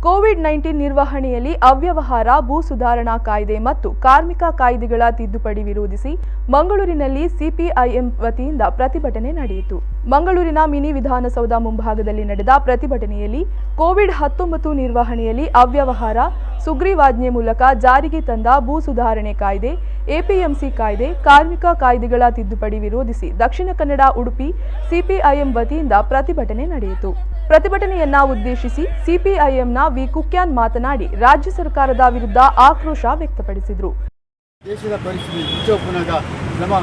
COVID-19 ನಿರ್ವಹಣೆಯಲ್ಲಿ ಅವ್ಯವಹಾರ, ಭೂ ಸುಧಾರಣಾ ಕಾಯ್ದೆ ಮತ್ತು ಕಾರ್ಮಿಕ ಕಾಯ್ದೆಗಳ ತಿದ್ದುಪಡಿ ವಿರೋಧಿಸಿ ಮಂಗಳೂರಿನಲ್ಲಿ ಸಿಪಿಐಎಂ ವತಿಯಿಂದ ಪ್ರತಿಭಟನೆ ನಡೆಯಿತು. ಮಂಗಳೂರಿನ ಮಿನಿ ವಿಧಾನಸೌಧ ಮುಂಭಾಗದಲ್ಲಿ ನಡೆದ ಪ್ರತಿಭಟನೆಯಲ್ಲಿ ಕೋವಿಡ್-19 ನಿರ್ವಹಣೆಯಲ್ಲಿ ಅವ್ಯವಹಾರ, ಸುಗ್ರೀವಾಜ್ಞೆ ಮೂಲಕ ಜಾರಿಗೆ ತಂದ ಭೂ ಸುಧಾರಣೆ ಕಾಯ್ದೆ, ಎಪಿಎಂಸಿ ಕಾಯ್ದೆ, ಕಾರ್ಮಿಕ ಕಾಯ್ದೆಗಳ ತಿದ್ದುಪಡಿ ವಿರೋಧಿಸಿ ದಕ್ಷಿಣ ಕನ್ನಡ, ಉಡುಪಿ ಸಿಪಿಐಎಂ ವತಿಯಿಂದ ಪ್ರತಿಭಟನೆ ನಡೆಯಿತು. ಪ್ರತಿಭಟನೆಯನ್ನ ಉದ್ದೇಶಿಸಿ ಸಿಪಿಐಎಂನ ವಿ ಕುಕ್ಯಾನ್ ಮಾತನಾಡಿ ರಾಜ್ಯ ಸರ್ಕಾರದ ವಿರುದ್ಧ ಆಕ್ರೋಶ ವ್ಯಕ್ತಪಡಿಸಿದರು. ದೇಶದ ಪರಿಸ್ಥಿತಿ ವಿಚೋಪನಾಗ ನಮ್ಮ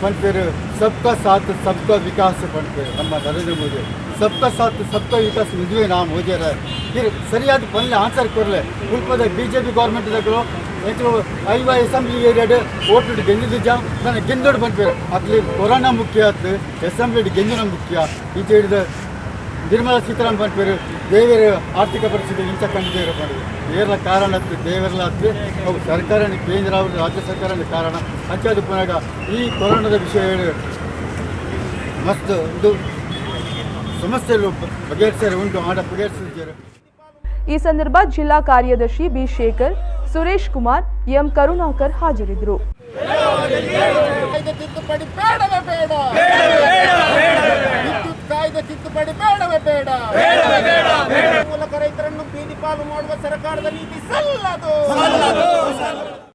ಪಂಪೇರು सबका साथ सबका विकास पड़ते ನಮ್ಮ ನರೇಂದ್ರ ಮೋದಿ सबका साथ सबका विकास ಮದುವೆ ನಾಮ ಹೋಜೆ ರಹ फिर ಸರಿಯಾದ ಪನ್ಲೆ ಆನ್ಸರ್ ಕೊರಲೆ ಉಲ್ಪದ ಬಿಜೆಪಿ ಗವರ್ನಮೆಂಟ್ ದಗಳು ಏಕಲು ಐವ ಅಸೆಂಬ್ಲಿ ಏರಿಯಾಡ್ ಓಟ್ ಗೆಂದಿದ ಜಾ ನಾನು ಗೆಂದೋಡ್ ಬಂಪೇರು ಅಕ್ಲಿ ಕೊರೋನಾ ಮುಖ್ಯ ಆತ್ ಅಸೆಂಬ್ಲಿ ಗೆಂದಿನ ಮುಖ್ಯ ಈ ಹೇಳಿದ ನಿರ್ಮಲಾ ಸೀತಾರಾಮನ್ ಬಂಪೇರು ದೇವರ ಆರ್ಥಿಕ ಪರಿಸ್ಥಿತಿ ಇಂಚ ಕಂಡಿದ್ದೇವೆ ಮಾಡಿದೆ ಏರ್ಲ ಕಾರಣ ದೇವರಲ್ಲ ಅವು ಸರ್ಕಾರ ಕೇಂದ್ರ ರಾಜ್ಯ ಸರ್ಕಾರದ ಕಾರಣ ಅಂಚಾದ ಪುನಃ ಈ ಕೊರೋನಾದ ವಿಷಯ ಹೇಳಿ ಮಸ್ತ್ ಇದು ಸಮಸ್ಯೆಗಳು ಬಗೆಹರಿಸಿದರೆ ಉಂಟು ಆಡ ಬಗೆಹರಿಸಿದ್ದಾರೆ. ಈ ಸಂದರ್ಭ ಜಿಲ್ಲಾ ಕಾರ್ಯದರ್ಶಿ ಬಿ ಶೇಖರ್, ಸುರೇಶ್ ಕುಮಾರ್, ಎಂ ಕರುಣಾಕರ್ ಹಾಜರಿದ್ದರು. ತಿದ್ದುಪಡಿ ಬೇಡವೇ ಬೇಡ ಮೂಲಕ ರೈತರನ್ನು ಬೀದಿ ಪಾಲು ಮಾಡುವ ಸರ್ಕಾರದ ನೀತಿ ಸಲ್ಲದು.